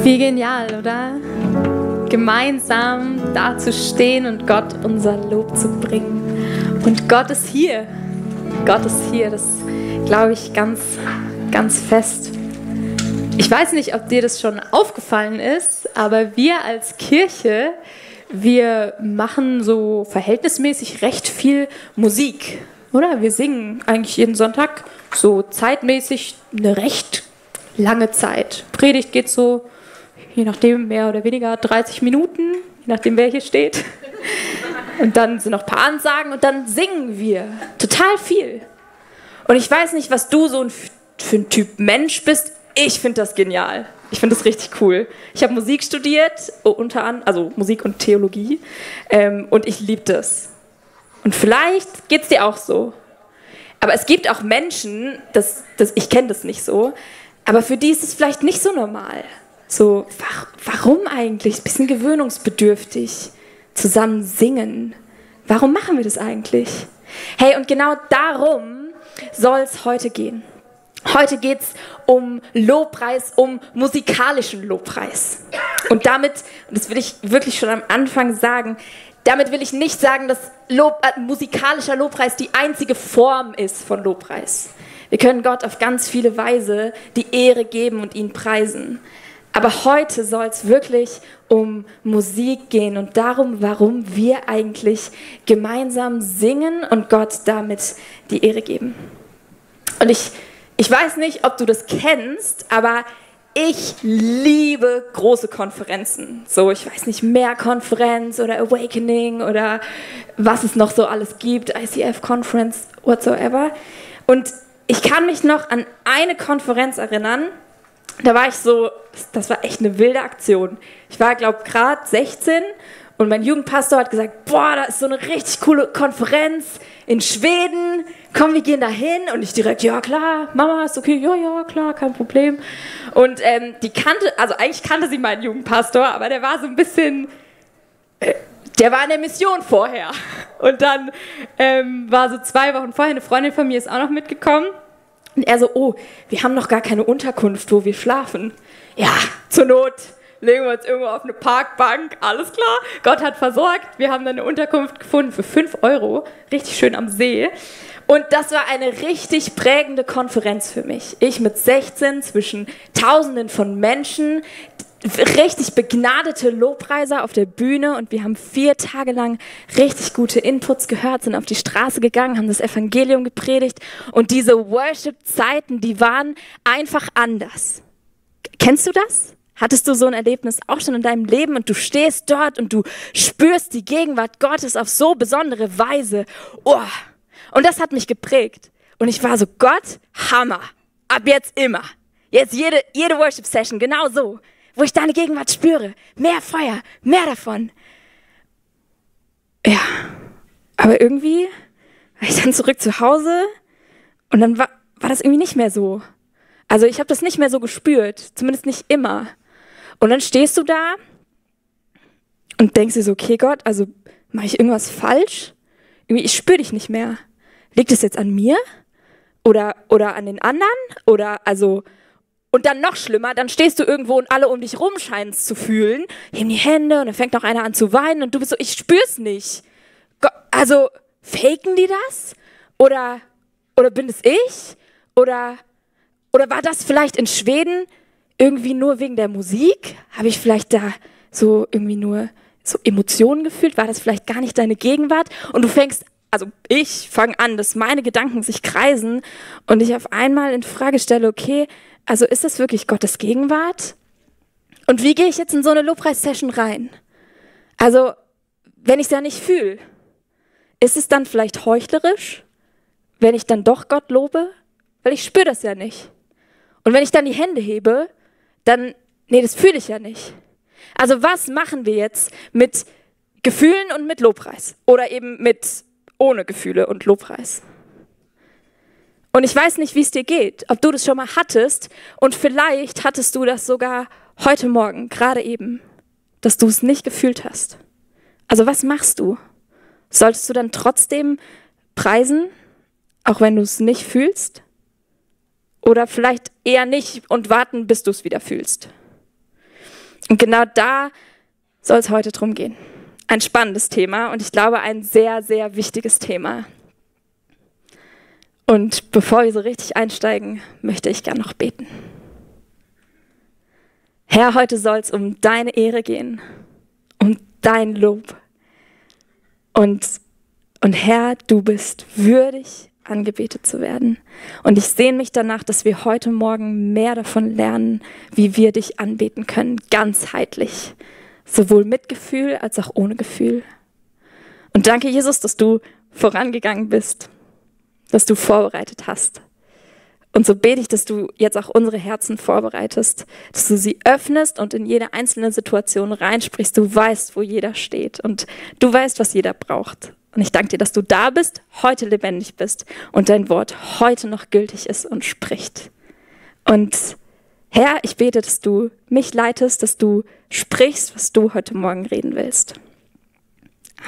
Wie genial, oder? Gemeinsam da zu stehen und Gott unser Lob zu bringen. Und Gott ist hier. Gott ist hier, das glaube ich ganz, ganz fest. Ich weiß nicht, ob dir das schon aufgefallen ist, aber wir als Kirche, wir machen so verhältnismäßig recht viel Musik, oder? Wir singen eigentlich jeden Sonntag so zeitmäßig eine recht lange Zeit. Predigt geht so, je nachdem, mehr oder weniger 30 Minuten, je nachdem, wer hier steht. Und dann sind noch ein paar Ansagen und dann singen wir total viel. Und ich weiß nicht, was du so für ein Typ Mensch bist. Ich finde das genial. Ich finde das richtig cool. Ich habe Musik studiert, also Musik und Theologie. Und ich liebe das. Und vielleicht geht es dir auch so. Aber es gibt auch Menschen, ich kenne das nicht so, aber für die ist es vielleicht nicht so normal. So, warum eigentlich? Ein bisschen gewöhnungsbedürftig. Zusammen singen. Warum machen wir das eigentlich? Hey, und genau darum soll es heute gehen. Heute geht es um Lobpreis, um musikalischen Lobpreis. Und damit, und das will ich wirklich schon am Anfang sagen, damit will ich nicht sagen, dass musikalischer Lobpreis die einzige Form ist von Lobpreis. Wir können Gott auf ganz viele Weise die Ehre geben und ihn preisen. Aber heute soll es wirklich um Musik gehen und darum, warum wir eigentlich gemeinsam singen und Gott damit die Ehre geben. Und ich weiß nicht, ob du das kennst, aber ich liebe große Konferenzen. So, ich weiß nicht, Mehr-Konferenz oder Awakening oder was es noch so alles gibt, ICF-Conference, whatsoever. Und ich kann mich noch an eine Konferenz erinnern, da war ich so, das war echt eine wilde Aktion. Ich war, glaube ich, gerade 16 und mein Jugendpastor hat gesagt, boah, da ist so eine richtig coole Konferenz in Schweden, komm, wir gehen da hin. Und ich direkt, ja klar, Mama, ist okay, ja, klar, kein Problem. Und eigentlich kannte sie meinen Jugendpastor, aber der war so ein bisschen, der war in der Mission vorher. Und dann war so 2 Wochen vorher, eine Freundin von mir ist auch noch mitgekommen. Und er so, oh, wir haben noch gar keine Unterkunft, wo wir schlafen. Ja, zur Not legen wir uns irgendwo auf eine Parkbank, alles klar. Gott hat versorgt, wir haben dann eine Unterkunft gefunden für 5 €, richtig schön am See. Und das war eine richtig prägende Konferenz für mich. Ich mit 16 zwischen Tausenden von Menschen, richtig begnadete Lobpreiser auf der Bühne und wir haben 4 Tage lang richtig gute Inputs gehört, sind auf die Straße gegangen, haben das Evangelium gepredigt und diese Worship-Zeiten, die waren einfach anders. Kennst du das? Hattest du so ein Erlebnis auch schon in deinem Leben und du stehst dort und du spürst die Gegenwart Gottes auf so besondere Weise? Oh, und das hat mich geprägt und ich war so, Gott, Hammer, ab jetzt immer. Jetzt jede Worship-Session, genau so. Wo ich deine Gegenwart spüre. Mehr Feuer, mehr davon. Ja, aber irgendwie war ich dann zurück zu Hause und dann war das irgendwie nicht mehr so. Also ich habe das nicht mehr so gespürt, zumindest nicht immer. Und dann stehst du da und denkst dir so, okay Gott, also mache ich irgendwas falsch? Irgendwie, ich spüre dich nicht mehr. Liegt es jetzt an mir? Oder an den anderen? Und dann noch schlimmer, dann stehst du irgendwo und alle um dich rum scheinen es zu fühlen, heben die Hände und dann fängt noch einer an zu weinen und du bist so, ich spür's nicht. Also, faken die das? Oder bin es ich? Oder war das vielleicht in Schweden irgendwie nur wegen der Musik? Habe ich vielleicht da so irgendwie nur so Emotionen gefühlt? War das vielleicht gar nicht deine Gegenwart? Und ich fange an, dass meine Gedanken sich kreisen und ich auf einmal in Frage stelle, okay, also ist das wirklich Gottes Gegenwart? Und wie gehe ich jetzt in so eine Lobpreis-Session rein? Also, wenn ich es ja nicht fühle, ist es dann vielleicht heuchlerisch, wenn ich dann doch Gott lobe? Weil ich spüre das ja nicht. Und wenn ich dann die Hände hebe, das fühle ich ja nicht. Also was machen wir jetzt mit Gefühlen und mit Lobpreis? Oder eben ohne Gefühle und Lobpreis? Und ich weiß nicht, wie es dir geht, ob du das schon mal hattest und vielleicht hattest du das sogar heute Morgen, gerade eben, dass du es nicht gefühlt hast. Also was machst du? Solltest du dann trotzdem preisen, auch wenn du es nicht fühlst? Oder vielleicht eher nicht und warten, bis du es wieder fühlst? Und genau da soll es heute drum gehen. Ein spannendes Thema und ich glaube ein sehr, sehr wichtiges Thema. Und bevor wir so richtig einsteigen, möchte ich gerne noch beten. Herr, heute soll es um deine Ehre gehen, um dein Lob. Und Herr, du bist würdig, angebetet zu werden. Und ich sehne mich danach, dass wir heute Morgen mehr davon lernen, wie wir dich anbeten können, ganzheitlich. Sowohl mit Gefühl als auch ohne Gefühl. Und danke, Jesus, dass du vorangegangen bist, dass du vorbereitet hast. Und so bete ich, dass du jetzt auch unsere Herzen vorbereitest, dass du sie öffnest und in jede einzelne Situation reinsprichst. Du weißt, wo jeder steht und du weißt, was jeder braucht. Und ich danke dir, dass du da bist, heute lebendig bist und dein Wort heute noch gültig ist und spricht. Und Herr, ich bete, dass du mich leitest, dass du sprichst, was du heute Morgen reden willst.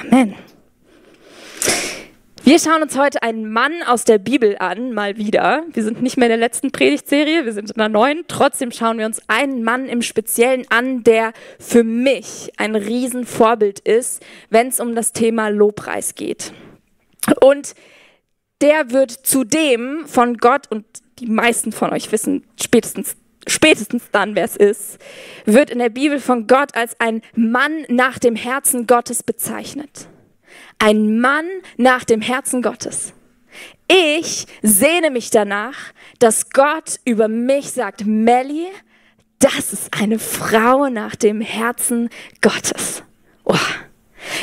Amen. Wir schauen uns heute einen Mann aus der Bibel an, mal wieder. Wir sind nicht mehr in der letzten Predigtserie, wir sind in der neuen. Trotzdem schauen wir uns einen Mann im Speziellen an, der für mich ein Riesenvorbild ist, wenn es um das Thema Lobpreis geht. Und der wird zudem von Gott, und die meisten von euch wissen spätestens dann, wer es ist, wird in der Bibel von Gott als ein Mann nach dem Herzen Gottes bezeichnet. Ein Mann nach dem Herzen Gottes. Ich sehne mich danach, dass Gott über mich sagt, Melli, das ist eine Frau nach dem Herzen Gottes. Oh.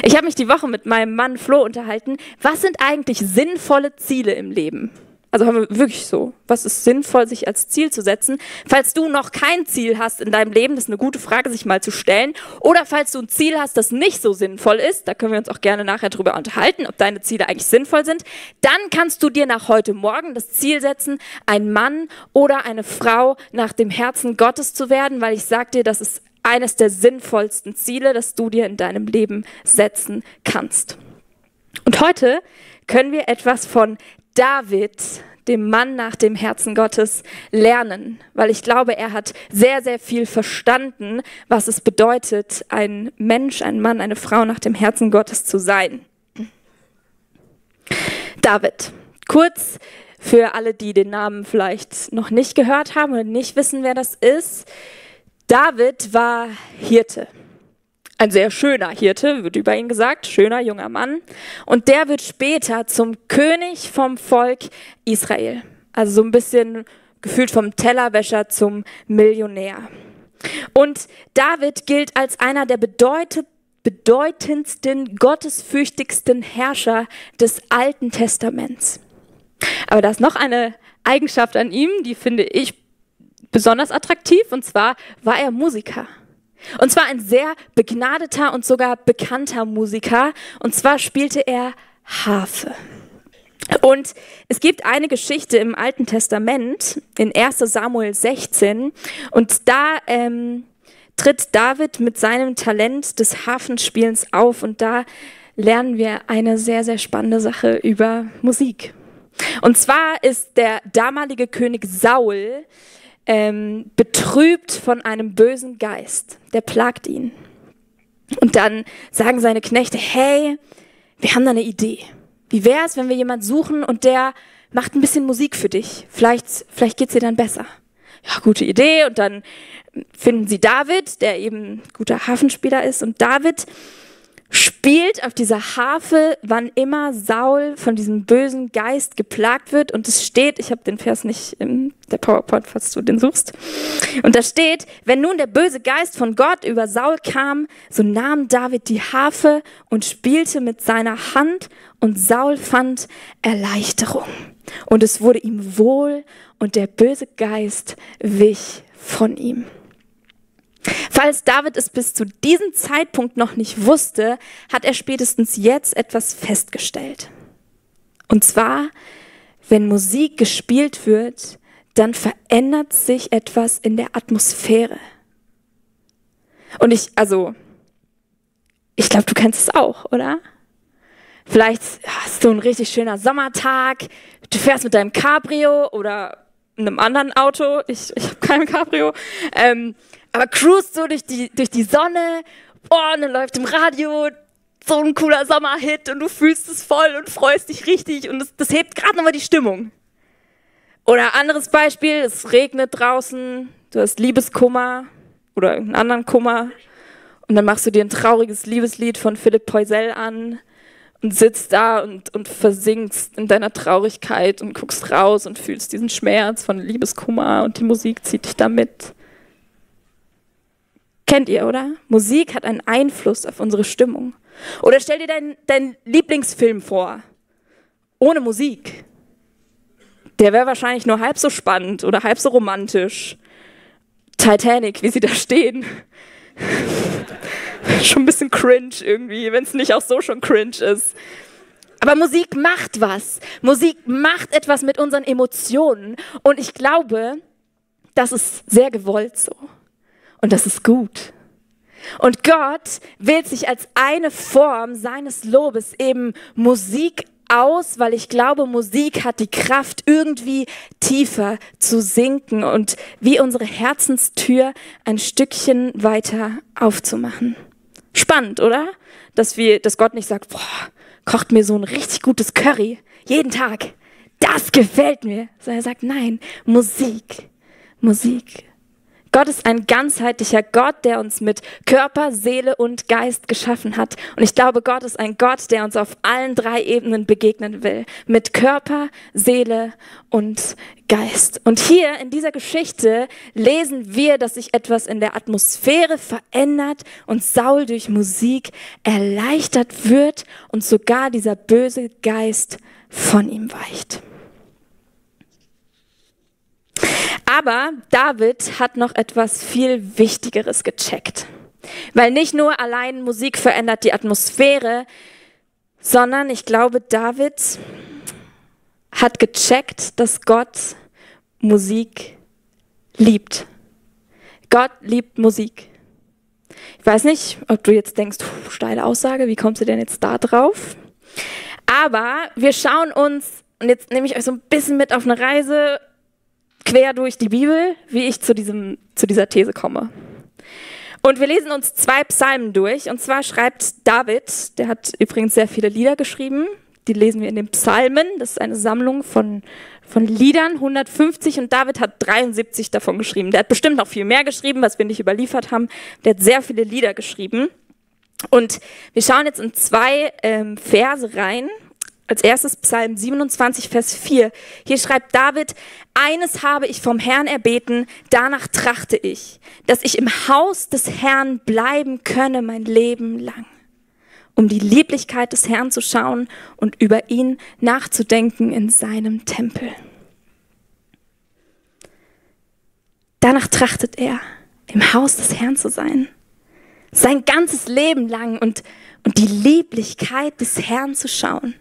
Ich habe mich die Woche mit meinem Mann Flo unterhalten. Was sind eigentlich sinnvolle Ziele im Leben? Also haben wir wirklich so, was ist sinnvoll, sich als Ziel zu setzen? Falls du noch kein Ziel hast in deinem Leben, das ist eine gute Frage, sich mal zu stellen. Oder falls du ein Ziel hast, das nicht so sinnvoll ist, da können wir uns auch gerne nachher drüber unterhalten, ob deine Ziele eigentlich sinnvoll sind, dann kannst du dir nach heute Morgen das Ziel setzen, ein Mann oder eine Frau nach dem Herzen Gottes zu werden, weil ich sage dir, das ist eines der sinnvollsten Ziele, das du dir in deinem Leben setzen kannst. Und heute können wir etwas von David, dem Mann nach dem Herzen Gottes, lernen, weil ich glaube, er hat sehr, sehr viel verstanden, was es bedeutet, ein Mensch, ein Mann, eine Frau nach dem Herzen Gottes zu sein. David, kurz für alle, die den Namen vielleicht noch nicht gehört haben oder nicht wissen, wer das ist. David war Hirte. Ein sehr schöner Hirte, wird über ihn gesagt, schöner junger Mann. Und der wird später zum König vom Volk Israel. Also so ein bisschen gefühlt vom Tellerwäscher zum Millionär. Und David gilt als einer der bedeutendsten, gottesfürchtigsten Herrscher des Alten Testaments. Aber da ist noch eine Eigenschaft an ihm, die finde ich besonders attraktiv, und zwar war er Musiker. Und zwar ein sehr begnadeter und sogar bekannter Musiker. Und zwar spielte er Harfe. Und es gibt eine Geschichte im Alten Testament, in 1. Samuel 16. Und da tritt David mit seinem Talent des Harfenspielens auf. Und da lernen wir eine sehr, sehr spannende Sache über Musik. Und zwar ist der damalige König Saul betrübt von einem bösen Geist, der plagt ihn. Und dann sagen seine Knechte, hey, wir haben da eine Idee. Wie wäre es, wenn wir jemanden suchen und der macht ein bisschen Musik für dich? Vielleicht geht's dir dann besser. Ja, gute Idee. Und dann finden sie David, der eben guter Harfenspieler ist. Und David spielt auf dieser Harfe, wann immer Saul von diesem bösen Geist geplagt wird. Und es steht, ich habe den Vers nicht in der PowerPoint, falls du den suchst. Und da steht, wenn nun der böse Geist von Gott über Saul kam, so nahm David die Harfe und spielte mit seiner Hand und Saul fand Erleichterung. Und es wurde ihm wohl und der böse Geist wich von ihm. Falls David es bis zu diesem Zeitpunkt noch nicht wusste, hat er spätestens jetzt etwas festgestellt. Und zwar, wenn Musik gespielt wird, dann verändert sich etwas in der Atmosphäre. Und ich glaube, du kennst es auch, oder? Vielleicht hast du einen richtig schöner Sommertag, du fährst mit deinem Cabrio oder einem anderen Auto, ich habe keinem Cabrio. Aber cruist so durch die Sonne, und dann läuft im Radio so ein cooler Sommerhit und du fühlst es voll und freust dich richtig und das hebt gerade nochmal die Stimmung. Oder anderes Beispiel, es regnet draußen, du hast Liebeskummer oder irgendeinen anderen Kummer und dann machst du dir ein trauriges Liebeslied von Philipp Poisel an und sitzt da und versinkst in deiner Traurigkeit und guckst raus und fühlst diesen Schmerz von Liebeskummer und die Musik zieht dich da mit. Kennt ihr, oder? Musik hat einen Einfluss auf unsere Stimmung. Oder stell dir deinen Lieblingsfilm vor, ohne Musik. Der wäre wahrscheinlich nur halb so spannend oder halb so romantisch. Titanic, wie sie da stehen. Schon ein bisschen cringe irgendwie, wenn es nicht auch so schon cringe ist. Aber Musik macht was. Musik macht etwas mit unseren Emotionen. Und ich glaube, das ist sehr gewollt so. Und das ist gut. Und Gott wählt sich als eine Form seines Lobes eben Musik aus, weil ich glaube, Musik hat die Kraft, irgendwie tiefer zu sinken und wie unsere Herzenstür ein Stückchen weiter aufzumachen. Spannend, oder? Dass Gott nicht sagt, boah, kocht mir so ein richtig gutes Curry jeden Tag. Das gefällt mir. Sondern er sagt, nein, Musik. Gott ist ein ganzheitlicher Gott, der uns mit Körper, Seele und Geist geschaffen hat. Und ich glaube, Gott ist ein Gott, der uns auf allen 3 Ebenen begegnen will. Mit Körper, Seele und Geist. Und hier in dieser Geschichte lesen wir, dass sich etwas in der Atmosphäre verändert und Saul durch Musik erleichtert wird und sogar dieser böse Geist von ihm weicht. Aber David hat noch etwas viel Wichtigeres gecheckt. Weil nicht nur allein Musik verändert die Atmosphäre, sondern ich glaube, David hat gecheckt, dass Gott Musik liebt. Gott liebt Musik. Ich weiß nicht, ob du jetzt denkst, steile Aussage, wie kommst du denn jetzt da drauf? Aber wir schauen uns, und jetzt nehme ich euch so ein bisschen mit auf eine Reise, quer durch die Bibel, wie ich zu dieser These komme. Und wir lesen uns 2 Psalmen durch. Und zwar schreibt David, der hat übrigens sehr viele Lieder geschrieben, die lesen wir in den Psalmen. Das ist eine Sammlung von Liedern, 150, und David hat 73 davon geschrieben. Der hat bestimmt noch viel mehr geschrieben, was wir nicht überliefert haben. Der hat sehr viele Lieder geschrieben. Und wir schauen jetzt in 2 Verse rein. Als erstes Psalm 27, Vers 4. Hier schreibt David, eines habe ich vom Herrn erbeten, danach trachte ich, dass ich im Haus des Herrn bleiben könne mein Leben lang, um die Lieblichkeit des Herrn zu schauen und über ihn nachzudenken in seinem Tempel. Danach trachtet er, im Haus des Herrn zu sein, sein ganzes Leben lang und die Lieblichkeit des Herrn zu schauen.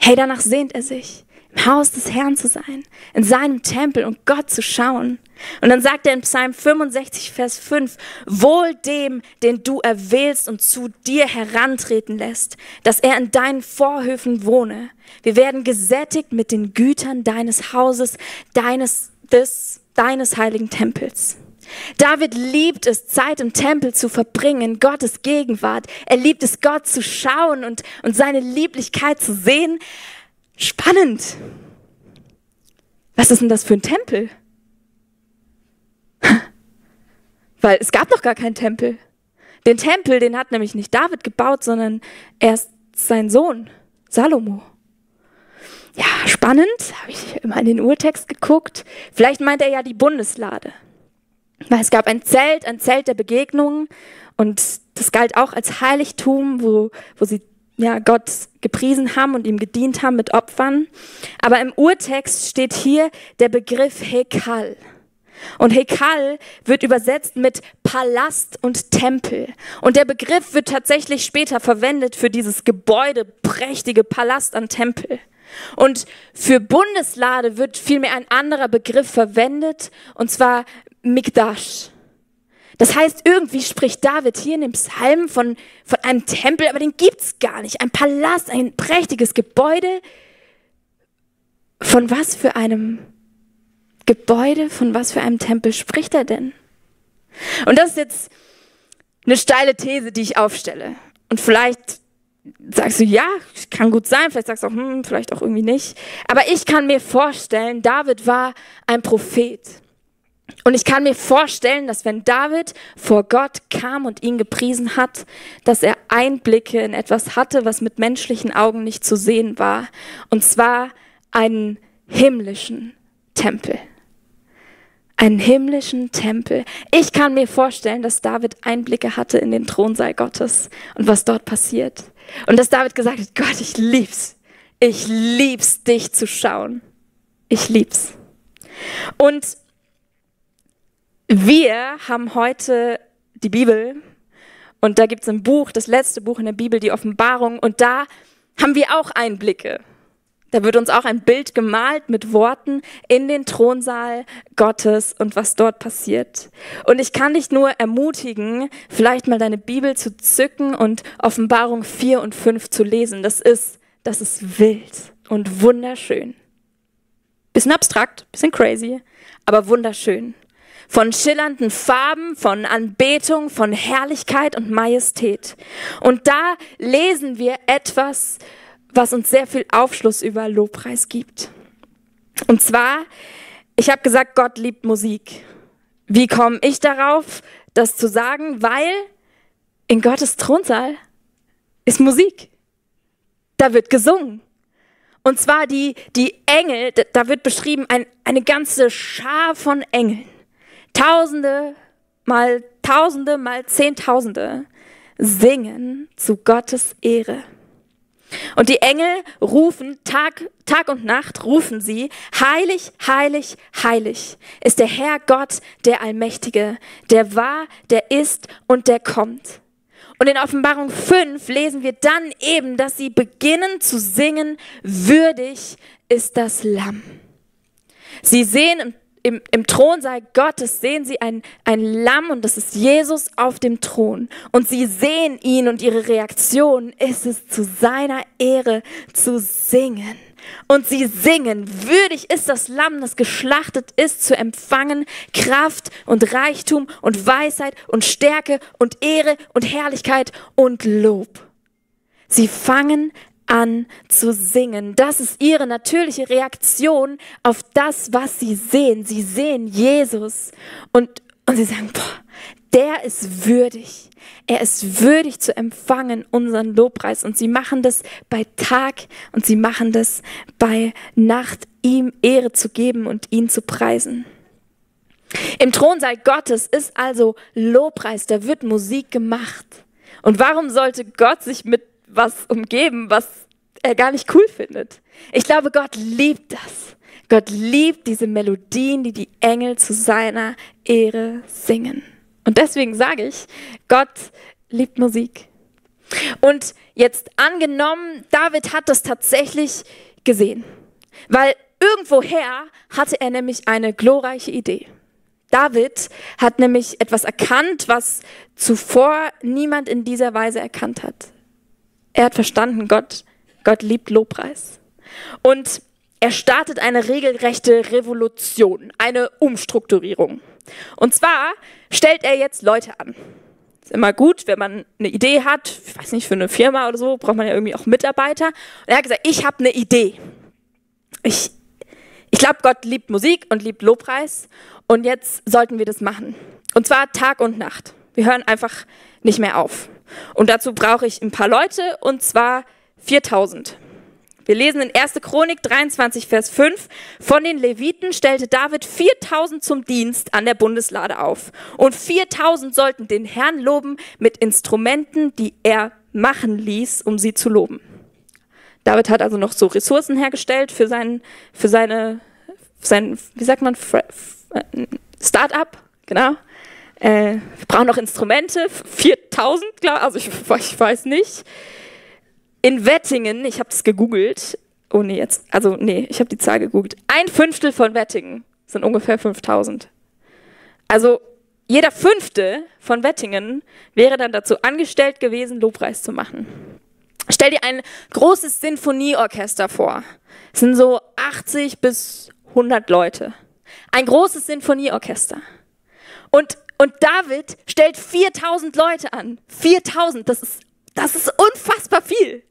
Hey, danach sehnt er sich, im Haus des Herrn zu sein, in seinem Tempel und Gott zu schauen. Und dann sagt er in Psalm 65, Vers 5, wohl dem, den du erwählst und zu dir herantreten lässt, dass er in deinen Vorhöfen wohne. Wir werden gesättigt mit den Gütern deines Hauses, deines heiligen Tempels. David liebt es, Zeit im Tempel zu verbringen, in Gottes Gegenwart. Er liebt es, Gott zu schauen und seine Lieblichkeit zu sehen. Spannend. Was ist denn das für ein Tempel? Weil es gab noch gar keinen Tempel. Den Tempel, den hat nämlich nicht David gebaut, sondern erst sein Sohn, Salomo. Ja, spannend. Habe ich immer in den Urtext geguckt. Vielleicht meint er ja die Bundeslade. Weil es gab ein Zelt der Begegnung, und das galt auch als Heiligtum, wo sie Gott gepriesen haben und ihm gedient haben mit Opfern. Aber im Urtext steht hier der Begriff Hekal. Und Hekal wird übersetzt mit Palast und Tempel. Und der Begriff wird tatsächlich später verwendet für dieses Gebäude, prächtige Palast an Tempel. Und für Bundeslade wird vielmehr ein anderer Begriff verwendet, und zwar Mikdash. Das heißt, irgendwie spricht David hier in dem Psalm von einem Tempel, aber den gibt's gar nicht. Ein Palast, ein prächtiges Gebäude. Von was für einem Gebäude, von was für einem Tempel spricht er denn? Und das ist jetzt eine steile These, die ich aufstelle. Und vielleicht sagst du, ja, kann gut sein, vielleicht sagst du auch, vielleicht auch irgendwie nicht. Aber ich kann mir vorstellen, David war ein Prophet. Und ich kann mir vorstellen, dass wenn David vor Gott kam und ihn gepriesen hat, dass er Einblicke in etwas hatte, was mit menschlichen Augen nicht zu sehen war. Und zwar einen himmlischen Tempel. Einen himmlischen Tempel. Ich kann mir vorstellen, dass David Einblicke hatte in den Thronsaal Gottes und was dort passiert. Und dass David gesagt hat, Gott, ich lieb's. Ich lieb's, dich zu schauen. Ich lieb's. Und wir haben heute die Bibel und da gibt es ein Buch, das letzte Buch in der Bibel, die Offenbarung, und da haben wir auch Einblicke. Da wird uns auch ein Bild gemalt mit Worten in den Thronsaal Gottes und was dort passiert. Und ich kann dich nur ermutigen, vielleicht mal deine Bibel zu zücken und Offenbarung 4 und 5 zu lesen. Das ist wild und wunderschön. Bisschen abstrakt, bisschen crazy, aber wunderschön. Von schillernden Farben, von Anbetung, von Herrlichkeit und Majestät. Und da lesen wir etwas, was uns sehr viel Aufschluss über Lobpreis gibt. Und zwar, ich habe gesagt, Gott liebt Musik. Wie komme ich darauf, das zu sagen? Weil in Gottes Thronsaal ist Musik. Da wird gesungen. Und zwar die Engel, da wird beschrieben, eine ganze Schar von Engeln. Tausende mal Zehntausende singen zu Gottes Ehre. Und die Engel rufen, Tag und Nacht rufen sie, heilig, heilig, heilig ist der Herr Gott, der Allmächtige, der war, der ist und der kommt. Und in Offenbarung 5 lesen wir dann eben, dass sie beginnen zu singen, würdig ist das Lamm. Sie sehen im Thronsaal Gottes sehen sie ein Lamm und das ist Jesus auf dem Thron. Und sie sehen ihn und ihre Reaktion ist es, zu seiner Ehre zu singen. Und sie singen, würdig ist das Lamm, das geschlachtet ist, zu empfangen Kraft und Reichtum und Weisheit und Stärke und Ehre und Herrlichkeit und Lob. Sie fangen an zu singen. Das ist ihre natürliche Reaktion auf das, was sie sehen. Sie sehen Jesus und sie sagen, boah, der ist würdig. Er ist würdig zu empfangen unseren Lobpreis. Und sie machen das bei Tag und sie machen das bei Nacht, ihm Ehre zu geben und ihn zu preisen. Im Thronsaal Gottes ist also Lobpreis, da wird Musik gemacht. Und warum sollte Gott sich mit was umgeben, was er gar nicht cool findet? Ich glaube, Gott liebt das. Gott liebt diese Melodien, die die Engel zu seiner Ehre singen. Und deswegen sage ich, Gott liebt Musik. Und jetzt angenommen, David hat das tatsächlich gesehen. Weil irgendwoher hatte er nämlich eine glorreiche Idee. David hat nämlich etwas erkannt, was zuvor niemand in dieser Weise erkannt hat. Er hat verstanden, Gott liebt Lobpreis. Und er startet eine regelrechte Revolution, eine Umstrukturierung. Und zwar stellt er jetzt Leute an. Ist immer gut, wenn man eine Idee hat, ich weiß nicht, für eine Firma oder so, braucht man ja irgendwie auch Mitarbeiter. Und er hat gesagt, ich habe eine Idee. Ich glaube, Gott liebt Musik und liebt Lobpreis und jetzt sollten wir das machen. Und zwar Tag und Nacht. Wir hören einfach nicht mehr auf. Und dazu brauche ich ein paar Leute und zwar 4000. Wir lesen in 1. Chronik 23, Vers 5. Von den Leviten stellte David 4000 zum Dienst an der Bundeslade auf. Und 4000 sollten den Herrn loben mit Instrumenten, die er machen ließ, um sie zu loben. David hat also noch so Ressourcen hergestellt für sein, wie sagt man, Start-up, genau. Wir brauchen noch Instrumente, 4000, klar, also ich weiß nicht. In Wettingen, ich habe es gegoogelt, ich habe die Zahl gegoogelt, 1/5 von Wettingen sind ungefähr 5000. Also jeder 5. von Wettingen wäre dann dazu angestellt gewesen, Lobpreis zu machen. Stell dir ein großes Sinfonieorchester vor. Es sind so 80 bis 100 Leute. Ein großes Sinfonieorchester. Und David stellt 4000 Leute an. 4000, das ist unfassbar viel.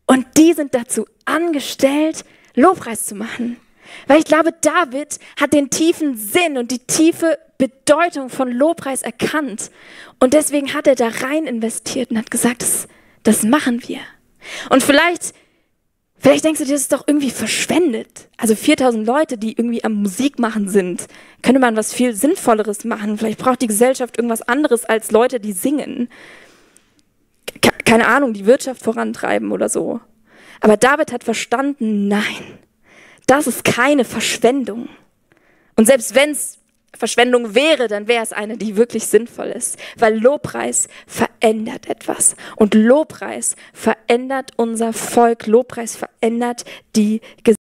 Und die sind dazu angestellt, Lobpreis zu machen. Weil ich glaube, David hat den tiefen Sinn und die tiefe Bedeutung von Lobpreis erkannt. Und deswegen hat er da rein investiert und hat gesagt, das machen wir. Und vielleicht denkst du dir, das ist doch irgendwie verschwendet. Also 4000 Leute, die irgendwie am Musik machen sind, könnte man was viel Sinnvolleres machen. Vielleicht braucht die Gesellschaft irgendwas anderes als Leute, die singen. Keine Ahnung, die Wirtschaft vorantreiben oder so. Aber David hat verstanden, nein, das ist keine Verschwendung. Und selbst wenn es Verschwendung wäre, dann wäre es eine, die wirklich sinnvoll ist. Weil Lobpreis verändert etwas. Und Lobpreis verändert unser Volk. Lobpreis verändert die Gesellschaft.